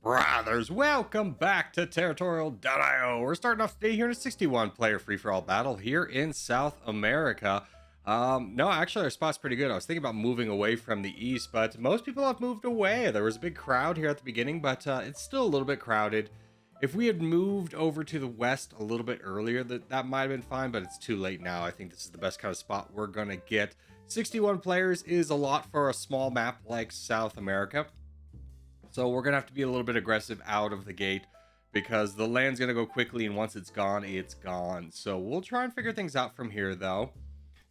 Brothers, welcome back to Territorial IO. We're starting off today here in a 61 player free-for-all battle here in South America. No, actually our spot's pretty good. I was thinking about moving away from the east, but most people have moved away. There was a big crowd here at the beginning, but it's still a little bit crowded. If we had moved over to the west a little bit earlier, that might have been fine, but it's too late now. I think this is the best kind of spot we're gonna get. 61 players is a lot for a small map like South America. So we're going to have to be a little bit aggressive out of the gate because the land's going to go quickly, and once it's gone, it's gone. So we'll try and figure things out from here, though.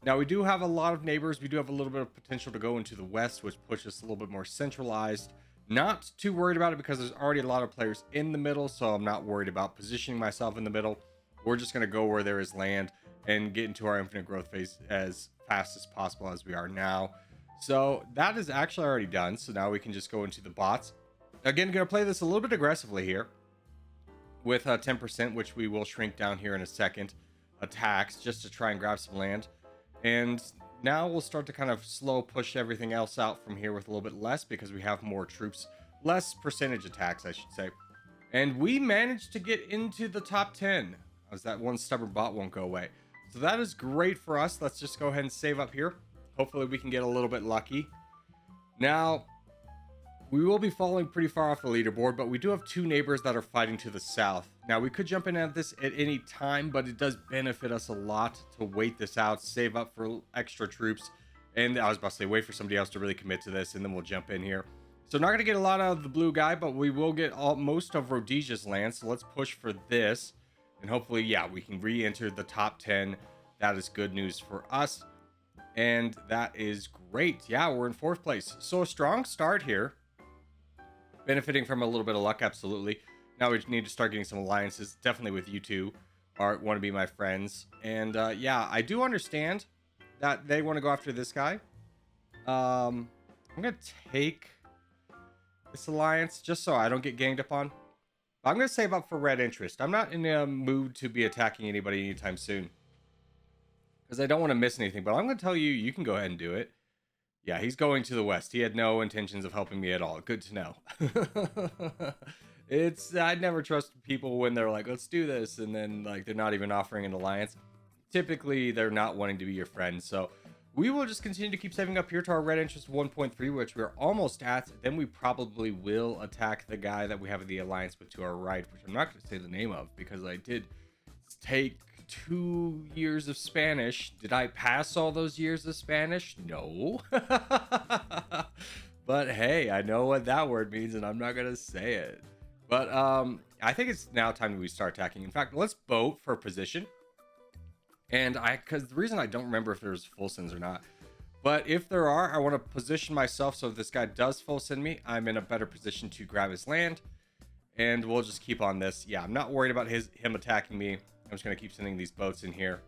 Now, we do have a lot of neighbors. We do have a little bit of potential to go into the west, which pushes us a little bit more centralized. Not too worried about it because there's already a lot of players in the middle, so I'm not worried about positioning myself in the middle. We're just going to go where there is land and get into our infinite growth phase as fast as possible as we are now. So that is actually already done. So now we can just go into the bots. Again, going to play this a little bit aggressively here with 10%, which we will shrink down here in a second, attacks just to try and grab some land. And now we'll start to kind of slow push everything else out from here with a little bit less because we have more troops, less percentage attacks, I should say. And we managed to get into the top 10 as that one stubborn bot won't go away. So that is great for us. Let's just go ahead and save up here. Hopefully we can get a little bit lucky. Now, we will be falling pretty far off the leaderboard, but we do have two neighbors that are fighting to the south. Now, we could jump in at this at any time, but it does benefit us a lot to wait this out, save up for extra troops. And I was about to say, wait for somebody else to really commit to this, and then we'll jump in here. So not going to get a lot out of the blue guy, but we will get most of Rhodesia's land. So let's push for this. And hopefully, yeah, we can re-enter the top 10. That is good news for us. And that is great. Yeah, we're in 4th place. So a strong start here. Benefiting from a little bit of luck, absolutely. Now we need to start getting some alliances, definitely with you two, want to be my friends. And yeah, I do understand that they want to go after this guy. I'm going to take this alliance just so I don't get ganged up on. I'm going to save up for red interest. I'm not in a mood to be attacking anybody anytime soon because I don't want to miss anything, but I'm going to tell you, you can go ahead and do it. Yeah, he's going to the west. He had no intentions of helping me at all. Good to know. I'd never trust people when they're like, let's do this, and then like they're not even offering an alliance. Typically, they're not wanting to be your friend. So we will just continue to keep saving up here to our red interest 1.3, which we're almost at. Then we probably will attack the guy that we have the alliance with to our right, which I'm not going to say the name of because I did take 2 years of Spanish. Did I pass all those years of Spanish? No. But hey, I know what that word means and I'm not gonna say it. But I think it's now time that we start attacking. In fact, let's vote for position. And because the reason I don't remember if there's full sends or not, but if there are, I want to position myself so if this guy does full send me, I'm in a better position to grab his land. And we'll just keep on this. Yeah, I'm not worried about him attacking me. I'm just going to keep sending these boats in here.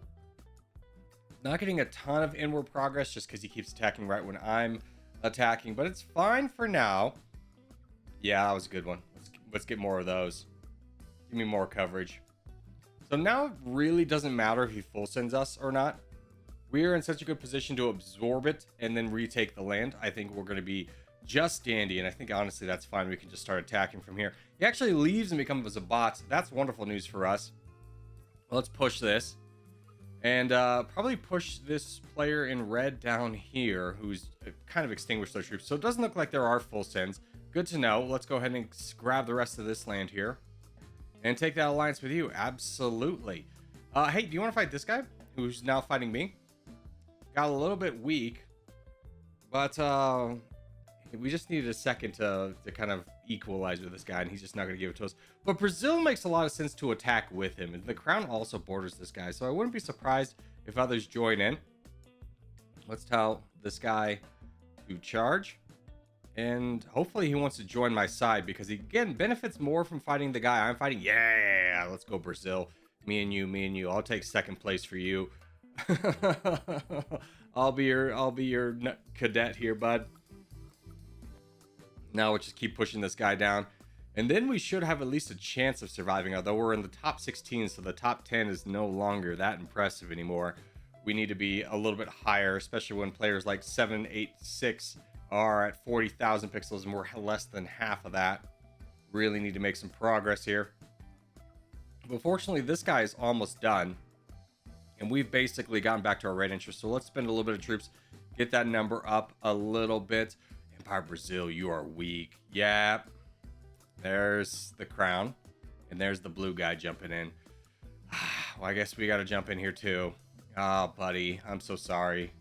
Not getting a ton of inward progress just because he keeps attacking right when I'm attacking, but it's fine for now. Yeah, that was a good one. Let's get more of those. Give me more coverage. So now it really doesn't matter if he full sends us or not. We are in such a good position to absorb it and then retake the land. I think we're going to be just dandy, and I think honestly that's fine. We can just start attacking from here. He actually leaves and becomes a bot. That's wonderful news for us. Let's push this and probably push this player in red down here who's kind of extinguished their troops. So it doesn't look like there are full sends. Good to know. Let's go ahead and grab the rest of this land here and take that alliance with you. Absolutely. Hey, do you want to fight this guy who's now fighting me? Got a little bit weak, but we just needed a second to kind of equalize with this guy, and he's just not going to give it to us. But Brazil makes a lot of sense to attack with him, and the crown also borders this guy, so I wouldn't be surprised if others join in. Let's tell this guy to charge, and hopefully he wants to join my side because he, again, benefits more from fighting the guy I'm fighting. Yeah, let's go Brazil. Me and you. I'll take second place for you. I'll be your cadet here, bud. Now we'll just keep pushing this guy down. And then we should have at least a chance of surviving, although we're in the top 16, so the top 10 is no longer that impressive anymore. We need to be a little bit higher, especially when players like 786 are at 40,000 pixels and we're less than half of that. Really need to make some progress here. But fortunately, this guy is almost done. And we've basically gotten back to our red interest. So let's spend a little bit of troops. Get that number up a little bit. Empire Brazil, you are weak. Yeah. There's the crown. And there's the blue guy jumping in. Well, I guess we got to jump in here too. Oh, buddy. I'm so sorry.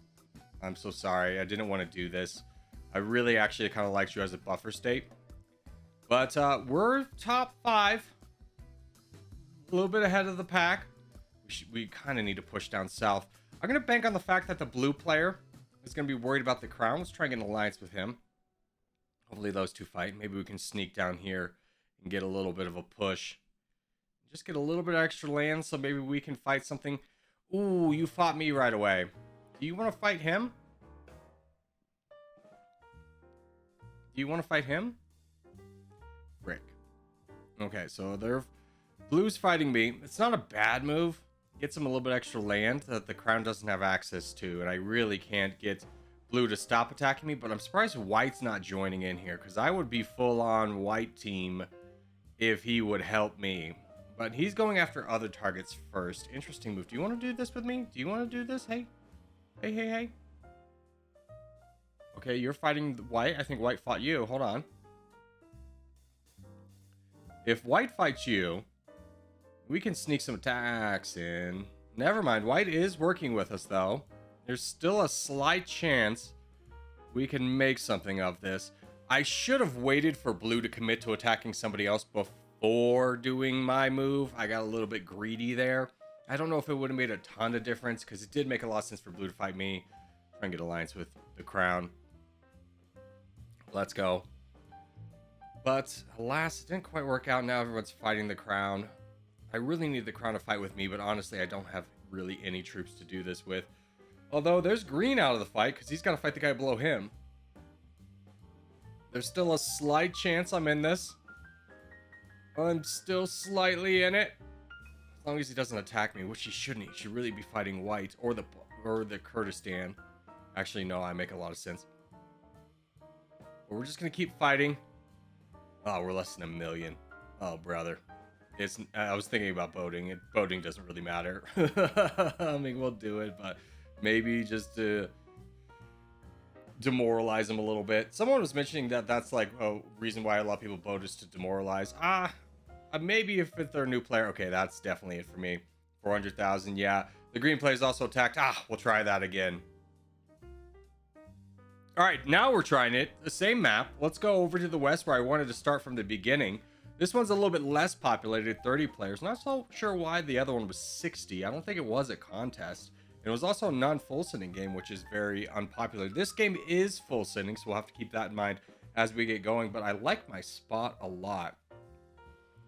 I'm so sorry. I didn't want to do this. I really actually kind of liked you as a buffer state. But we're top 5. A little bit ahead of the pack. We kind of need to push down south. I'm going to bank on the fact that the blue player is going to be worried about the crown. Let's try and get an alliance with him. Hopefully those two fight. Maybe we can sneak down here and get a little bit of a push. Just get a little bit of extra land so maybe we can fight something. Ooh, you fought me right away. Do you want to fight him? Do you want to fight him? Rick. Okay, so they're... Blue's fighting me. It's not a bad move. Gets him a little bit extra land that the crown doesn't have access to. And I really can't get blue to stop attacking me. But I'm surprised white's not joining in here. Because I would be full on white team if he would help me. But he's going after other targets first. Interesting move. Do you want to do this with me? Do you want to do this? Hey. Hey, hey, hey. Okay, you're fighting white. I think white fought you. Hold on. If white fights you... we can sneak some attacks in. Never mind. White is working with us, though. There's still a slight chance we can make something of this. I should have waited for blue to commit to attacking somebody else before doing my move. I got a little bit greedy there. I don't know if it would have made a ton of difference, because it did make a lot of sense for blue to fight me. Try and get alliance with the crown. Let's go. But alas, it didn't quite work out. Now everyone's fighting the crown. I really need the crown to fight with me, but honestly, I don't have really any troops to do this with. Although, there's green out of the fight, because he's got to fight the guy below him. There's still a slight chance I'm in this. I'm still slightly in it. As long as he doesn't attack me, which he shouldn't. He should really be fighting white, or the Kurdistan. Actually, no, I make a lot of sense. But we're just going to keep fighting. Oh, we're less than 1 million. Oh, brother. I was thinking about boating. Boating doesn't really matter. I mean, we'll do it, but maybe just to demoralize them a little bit. Someone was mentioning that that's like a reason why a lot of people boat is to demoralize. Maybe if they're a new player. Okay, that's definitely it for me. 400,000. Yeah, the green player's also attacked. We'll try that again. All right, now we're trying it. The same map. Let's go over to the west where I wanted to start from the beginning. This one's a little bit less populated, 30 players. Not so sure why the other one was 60. I don't think it was a contest. It was also a non-full sending game, which is very unpopular. This game is full sending, so we'll have to keep that in mind as we get going. But I like my spot a lot.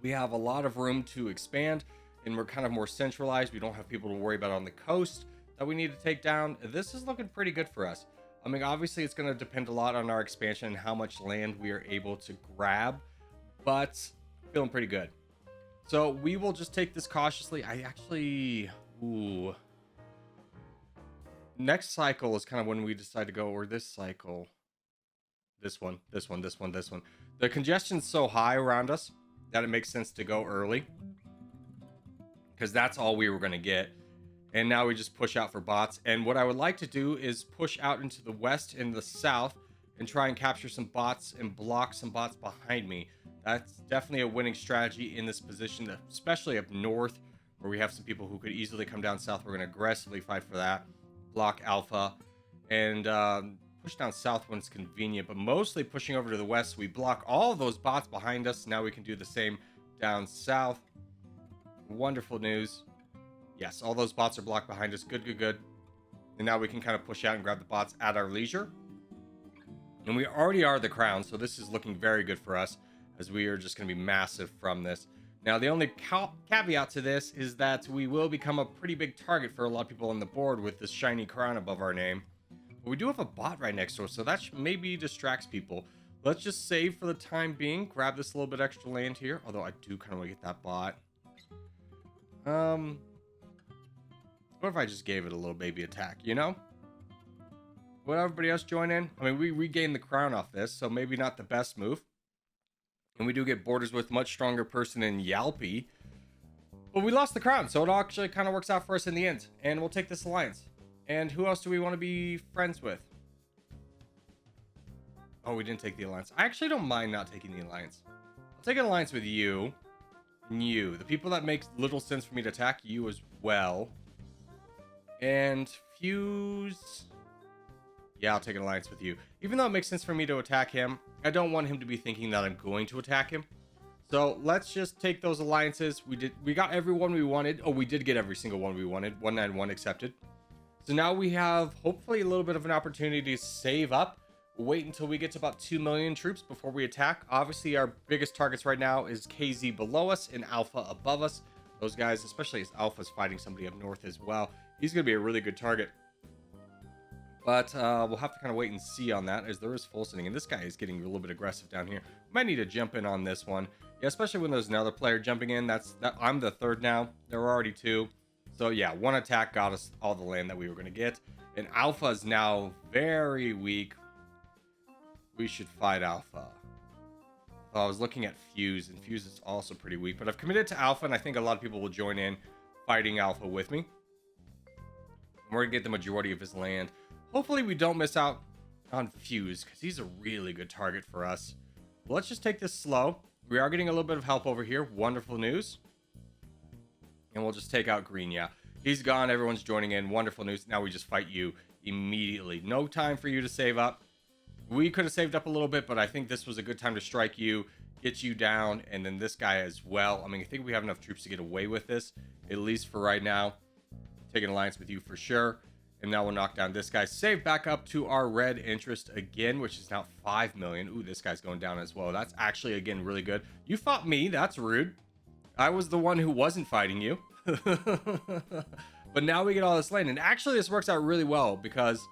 We have a lot of room to expand, and we're kind of more centralized. We don't have people to worry about on the coast that we need to take down. This is looking pretty good for us. I mean, obviously, it's going to depend a lot on our expansion and how much land we are able to grab, but feeling pretty good. So we will just take this cautiously. Next cycle is kind of when we decide to go, or this cycle. This one. The congestion's so high around us that it makes sense to go early, because that's all we were going to get. And now we just push out for bots. And what I would like to do is push out into the west and the south and try and capture some bots and block some bots behind me. That's definitely a winning strategy in this position, especially up north, where we have some people who could easily come down south. We're going to aggressively fight for that. Block alpha and push down south when it's convenient, but mostly pushing over to the west. We block all of those bots behind us. Now we can do the same down south. Wonderful news. Yes, all those bots are blocked behind us. Good. And now we can kind of push out and grab the bots at our leisure. And we already are the crown, so this is looking very good for us, as we are just going to be massive from this. Now, the only caveat to this is that we will become a pretty big target for a lot of people on the board with this shiny crown above our name. But we do have a bot right next door, so that maybe distracts people. Let's just save for the time being. Grab this little bit extra land here, although I do kind of want to get that bot. What if I just gave it a little baby attack, you know? Would everybody else join in? I mean, we regained the crown off this, so maybe not the best move. And we do get borders with much stronger person in Yalpi. But we lost the crown, so it actually kind of works out for us in the end. And we'll take this alliance. And who else do we want to be friends with? Oh, we didn't take the alliance. I actually don't mind not taking the alliance. I'll take an alliance with you. And you. The people that makes little sense for me to attack, you as well. And Fuse... Yeah, I'll take an alliance with you. Even though it makes sense for me to attack him, I don't want him to be thinking that I'm going to attack him. So let's just take those alliances. We got everyone we wanted. Oh, we did get every single one we wanted. 191 accepted. So now we have hopefully a little bit of an opportunity to save up. We'll wait until we get to about 2 million troops before we attack. Obviously, our biggest targets right now is KZ below us and Alpha above us. Those guys, especially as Alpha's fighting somebody up north as well, he's going to be a really good target. But we'll have to kind of wait and see on that, as there is full sending. And this guy is getting a little bit aggressive down here. Might need to jump in on this one. Yeah, especially when there's another player jumping in. I'm the third now. There were already two. So yeah, one attack got us all the land that we were going to get. And Alpha is now very weak. We should fight Alpha. I was looking at Fuse, and Fuse is also pretty weak. But I've committed to Alpha, and I think a lot of people will join in fighting Alpha with me. We're going to get the majority of his land. Hopefully we don't miss out on Fuse, because he's a really good target for us. Let's just take this slow. We are getting a little bit of help over here. Wonderful news. And we'll just take out Green. Yeah, he's gone. Everyone's joining in. Wonderful news. Now we just fight you immediately. No time for you to save up. We could have saved up a little bit, but I think this was a good time to strike you, get you down, and then this guy as well. I mean, I think we have enough troops to get away with this, at least for right now. Take an alliance with you for sure. And now we'll knock down this guy. Save back up to our red interest again, which is now 5 million. Ooh, this guy's going down as well. That's actually, again, really good. You fought me. That's rude. I was the one who wasn't fighting you. But now we get all this land. And actually, this works out really well because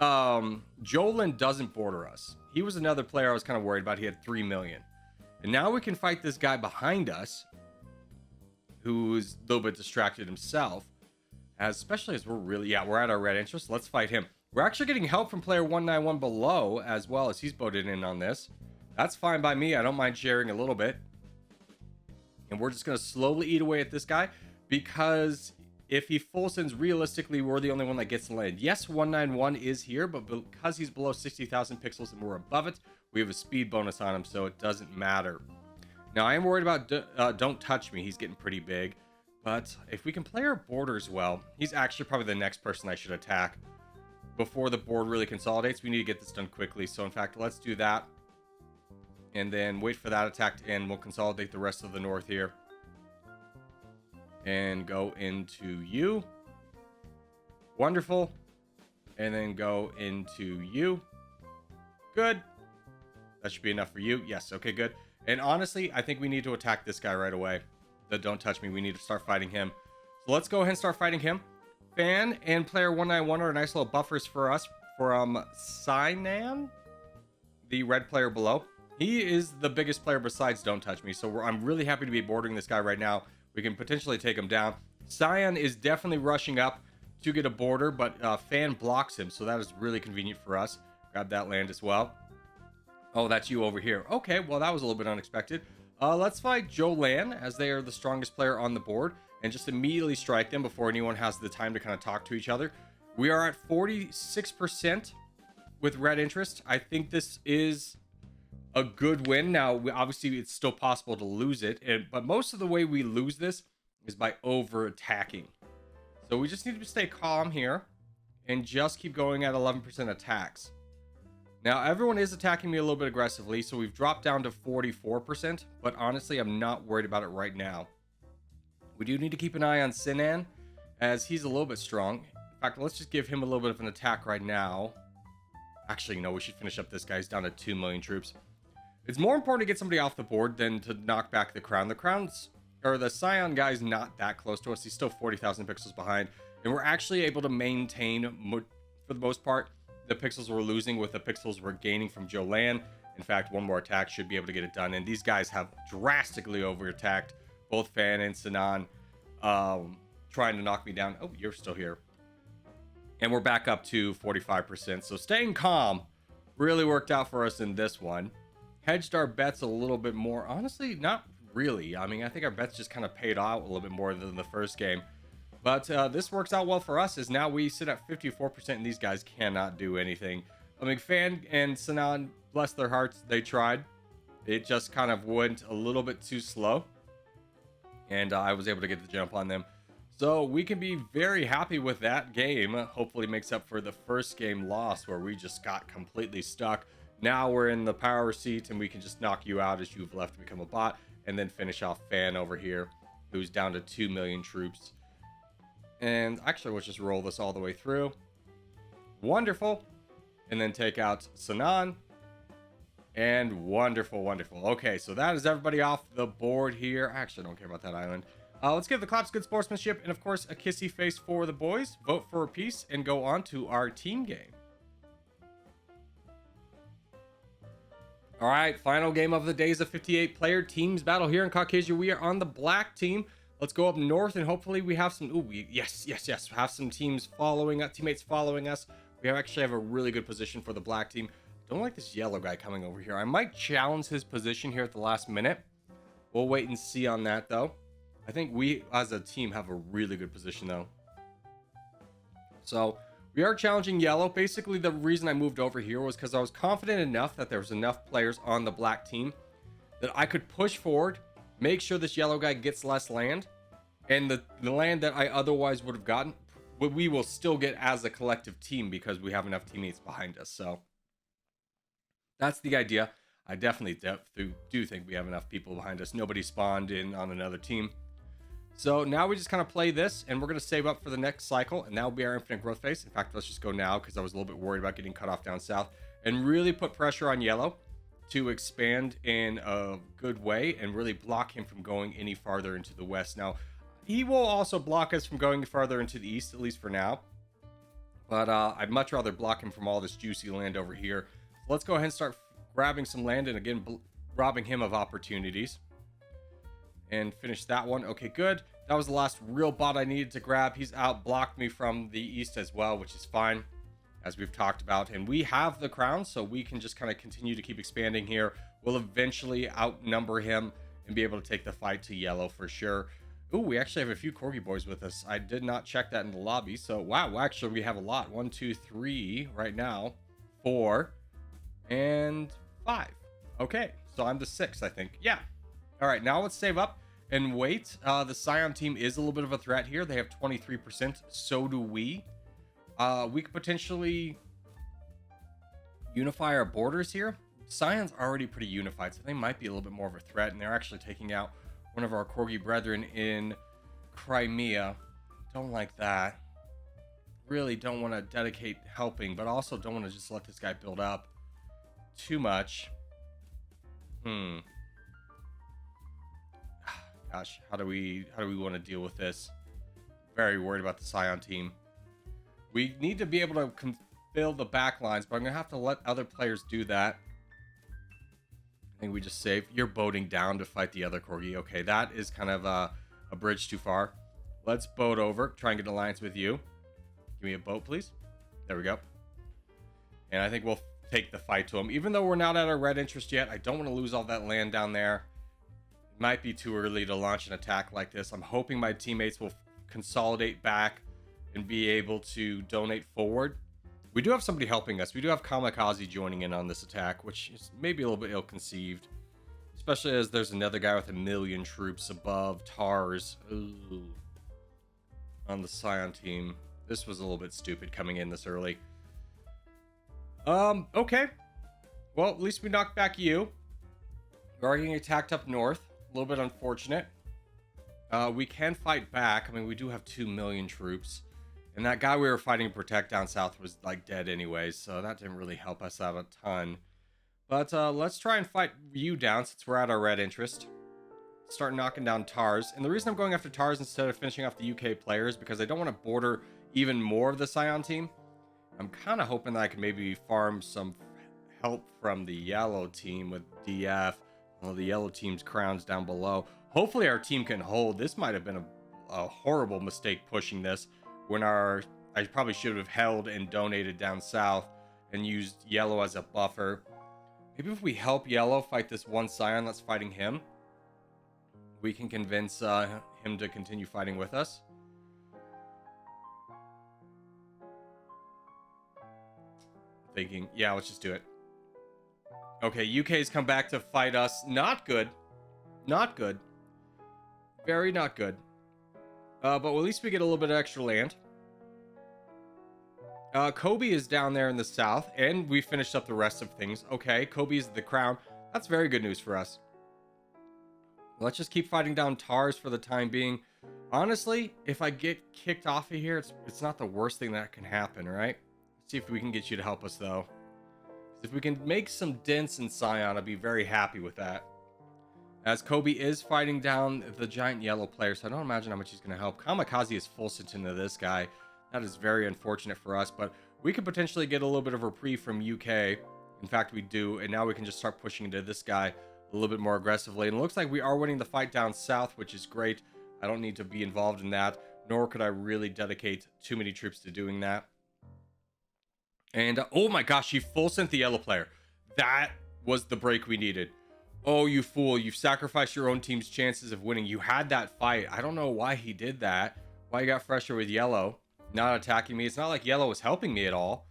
Jolin doesn't border us. He was another player I was kind of worried about. He had 3 million. And now we can fight this guy behind us, who's a little bit distracted himself. Especially as we're at our red interest. Let's fight him. We're actually getting help from player 191 below as well, as he's boated in on this. That's fine by me. I don't mind sharing a little bit. And we're just going to slowly eat away at this guy, because if he full sends, realistically, we're the only one that gets land. Yes, 191 is here, but because he's below 60,000 pixels and we're above it, we have a speed bonus on him, so it doesn't matter. Now, I am worried about Don't Touch Me. He's getting pretty big. But if we can play our borders well, he's actually probably the next person I should attack before the board really consolidates. We need to get this done quickly. So in fact, let's do that. And then wait for that attack to end. We'll consolidate the rest of the north here. And go into you. Wonderful. And then go into you. Good. That should be enough for you. Yes. Okay, good. And honestly, I think we need to attack this guy right away. The Don't Touch Me. We need to start fighting him. So let's go ahead and start fighting him. Fan and player 191 are nice little buffers for us from Sinan, the red player below. He is the biggest player besides Don't Touch Me. So I'm really happy to be bordering this guy right now. We can potentially take him down. Cyan is definitely rushing up to get a border, but Fan blocks him. So that is really convenient for us. Grab that land as well. Oh, that's you over here. Okay, well, that was a little bit unexpected. Let's fight Jolan, as they are the strongest player on the board, and just immediately strike them before anyone has the time to kind of talk to each other. We are at 46% with red interest. I think this is a good win. Now, obviously, it's still possible to lose it, but most of the way we lose this is by over-attacking. So we just need to stay calm here and just keep going at 11% attacks. Now, everyone is attacking me a little bit aggressively, so we've dropped down to 44%, but honestly, I'm not worried about it right now. We do need to keep an eye on Sinan, as he's a little bit strong. In fact, let's just give him a little bit of an attack right now. Actually, no, we should finish up this guy. He's down to 2 million troops. It's more important to get somebody off the board than to knock back the crown. The Scion guy's not that close to us. He's still 40,000 pixels behind, and we're actually able to maintain, for the most part, the pixels we're losing with the pixels we're gaining from Jolan. In fact, one more attack should be able to get it done. And these guys have drastically over-attacked, both Fan and Sinan, trying to knock me down. Oh, you're still here. And we're back up to 45%. So staying calm really worked out for us in this one. hedged our bets a little bit more. Honestly, not really. I mean, I think our bets just kind of paid out a little bit more than the first game. But this works out well for us, as now we sit at 54% and these guys cannot do anything. McFan and Sinan, bless their hearts, they tried. It just kind of went a little bit too slow. And I was able to get the jump on them. So we can be very happy with that game. Hopefully makes up for the first game loss where we just got completely stuck. Now we're in the power seat and we can just knock you out as you've left to become a bot. And then finish off Fan over here, who's down to 2 million troops. And actually, let's just roll this all the way through. Wonderful. And then take out Sinan. And wonderful, wonderful. Okay, so that is everybody off the board here. I actually don't care about that island. Let's give the claps good sportsmanship and, of course, a kissy face for the boys. Vote for peace and go on to our team game. All right, final game of the day is a 58-player teams battle here in Caucasia. We are on the black team. Let's go up north and hopefully we have some. Ooh, yes. Have some teams following us, teammates following us. We actually have a really good position for the black team. Don't like this yellow guy coming over here. I might challenge his position here at the last minute. We'll wait and see on that, though. I think we, as a team, have a really good position, though. So we are challenging yellow. Basically, the reason I moved over here was because I was confident enough that there was enough players on the black team that I could push forward, make sure this yellow guy gets less land, and the land that I otherwise would have gotten, we will still get as a collective team because we have enough teammates behind us. So that's the idea. I definitely do think we have enough people behind us. Nobody spawned in on another team. So now we just kind of play this, and we're going to save up for the next cycle, and that will be our infinite growth phase. In fact, let's just go now because I was a little bit worried about getting cut off down south, and really put pressure on yellow to expand in a good way and really block him from going any farther into the west. Now, he will also block us from going farther into the east, at least for now. But I'd much rather block him from all this juicy land over here. So let's go ahead and start grabbing some land and again robbing him of opportunities. And finish that one. Okay, good. That was the last real bot I needed to grab. He's out blocked me from the east as well, which is fine, as we've talked about. And we have the crown, so we can just kind of continue to keep expanding here. We'll eventually outnumber him and be able to take the fight to yellow for sure. Ooh, we actually have a few corgi boys with us. I did not check that in the lobby. So, wow, actually, we have a lot. 1, 2, 3 right now. 4 and 5. Okay, so I'm the 6th, I think. Yeah. All right, now let's save up and wait. The Scion team is a little bit of a threat here. They have 23%. So do we. We could potentially unify our borders here. Scion's already pretty unified, so they might be a little bit more of a threat. And they're actually taking out one of our Corgi brethren in Crimea. Don't like that. Really don't want to dedicate helping, but also don't want to just let this guy build up too much. Gosh, how do we want to deal with this? Very worried about the Scion team. We need to be able to fill the back lines, but I'm gonna have to let other players do that. I think we just save. You're boating down to fight the other corgi. Okay, that is kind of a bridge too far. Let's boat over, try and get an alliance with you. Give me a boat, please. There we go. And I think we'll take the fight to him. Even though we're not at our red interest yet, I don't want to lose all that land down there. It might be too early to launch an attack like this. I'm hoping my teammates will consolidate back and be able to donate forward. We do have somebody helping us. We do have Kamikaze joining in on this attack, which is maybe a little bit ill-conceived. Especially as there's another guy with 1 million troops above Tars. Ooh. On the Scion team. This was a little bit stupid coming in this early. Okay. Well, at least we knocked back you. We are getting attacked up north. A little bit unfortunate. We can fight back. I mean, we do have 2 million troops. And that guy we were fighting to protect down south was, like, dead anyways. So that didn't really help us out a ton. But let's try and fight you down since we're at our red interest. Start knocking down Tars. And the reason I'm going after Tars instead of finishing off the UK players, because I don't want to border even more of the Scion team. I'm kind of hoping that I can maybe farm some help from the yellow team with DF. Well, the yellow team's crowns down below. Hopefully our team can hold. This might have been a horrible mistake pushing this. When I probably should have held and donated down south and used yellow as a buffer. Maybe if we help Yellow fight this one Scion that's fighting him, we can convince him to continue fighting with us. Thinking, yeah, let's just do it. Okay, UK's come back to fight us. Not good. Not good. Very not good. But at least we get a little bit of extra land. Kobe is down there in the south, and we finished up the rest of things. Okay, Kobe is the crown. That's very good news for us. Let's just keep fighting down Tars for the time being. Honestly, if I get kicked off of here, it's not the worst thing that can happen, right? Let's see if we can get you to help us, though. If we can make some dents in Scion, I'd be very happy with that. As Kobe is fighting down the giant yellow player, so I don't imagine how much he's going to help. Kamikaze is full sent into this guy. That is very unfortunate for us, but we could potentially get a little bit of reprieve from UK. In fact, we do, and now we can just start pushing into this guy a little bit more aggressively. And it looks like we are winning the fight down south, which is great. I don't need to be involved in that, nor could I really dedicate too many troops to doing that. And oh my gosh, he full sent the yellow player. That was the break we needed. Oh, you fool. You've sacrificed your own team's chances of winning. You had that fight. I don't know why he did that. Why he got fresher with yellow. Not attacking me. It's not like yellow was helping me at all.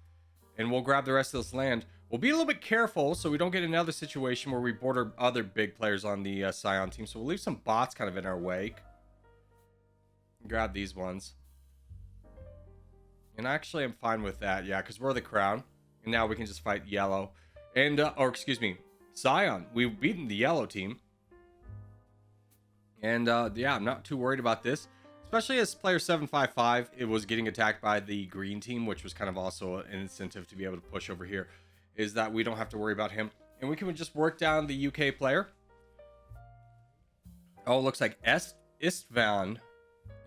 And we'll grab the rest of this land. We'll be a little bit careful so we don't get another situation where we border other big players on the Scion team. So we'll leave some bots kind of in our wake. Grab these ones. And actually, I'm fine with that. Yeah, because we're the crown. And now we can just fight yellow. And, or excuse me, Scion. We've beaten the yellow team. And, yeah, I'm not too worried about this. Especially as player 755, it was getting attacked by the green team, which was kind of also an incentive to be able to push over here, is that we don't have to worry about him. And we can just work down the UK player. Oh, it looks like Istvan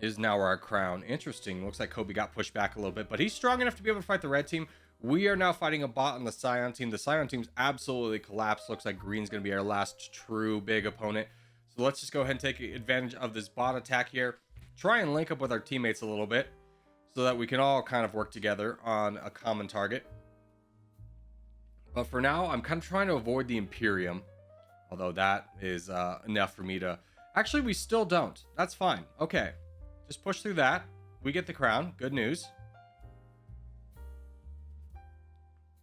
is now our crown. Interesting. Looks like Kobe got pushed back a little bit, but he's strong enough to be able to fight the red team. We are now fighting a bot on the Scion team. The Scion team's absolutely collapsed. Looks like green's going to be our last true big opponent. So let's just go ahead and take advantage of this bot attack here. Try and link up with our teammates a little bit so that we can all kind of work together on a common target. But for now, I'm kind of trying to avoid the Imperium, although that is enough for me to... Actually, we still don't. That's fine. Okay. Just push through that. We get the crown. Good news.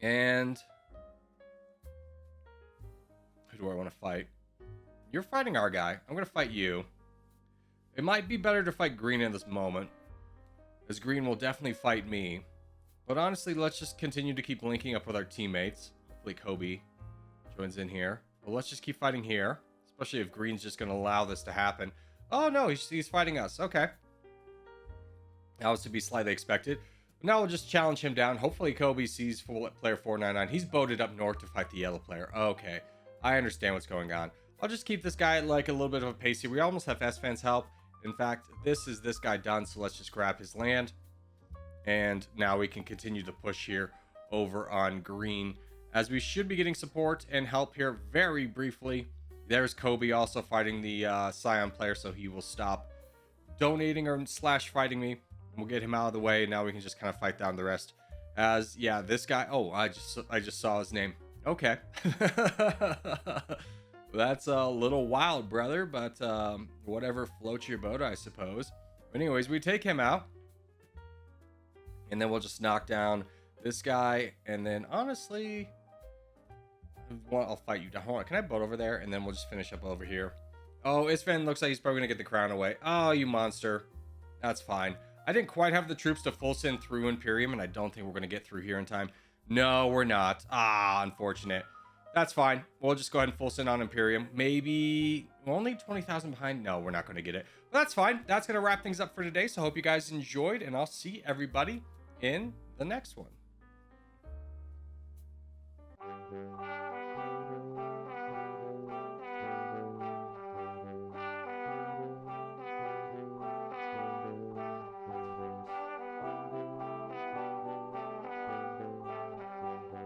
And... who do I want to fight? You're fighting our guy. I'm going to fight you. It might be better to fight green in this moment, as green will definitely fight me. But honestly, let's just continue to keep linking up with our teammates. Hopefully Kobe joins in here. But let's just keep fighting here, especially if green's just going to allow this to happen. Oh no, he's fighting us. Okay. That was to be slightly expected. But now we'll just challenge him down. Hopefully Kobe sees player 499. He's boated up north to fight the yellow player. Okay. I understand what's going on. I'll just keep this guy like a little bit of a pace here. We almost have S-Fan's help. In fact, this guy done, so let's just grab his land. And now we can continue to push here over on green, as we should be getting support and help here very briefly. There's Kobe also fighting the Scion player, so he will stop donating or slash fighting me. We'll get him out of the way. Now we can just kind of fight down the rest. As, yeah, this guy... oh, I just saw his name. Okay. That's a little wild, brother, but whatever floats your boat, I suppose. Anyways, we take him out, and then we'll just knock down this guy, and then honestly, well, I'll fight you down. Hold on, can I boat over there, and then we'll just finish up over here. Oh, Isfan looks like he's probably gonna get the crown away. Oh, you monster. That's fine. I didn't quite have the troops to full send through Imperium, and I don't think we're gonna get through here in time. No, we're not. Ah, unfortunate. That's fine. We'll just go ahead and full send on Imperium. Maybe only 20,000 behind. No, we're not going to get it. But that's fine. That's going to wrap things up for today. So I hope you guys enjoyed, and I'll see everybody in the next one.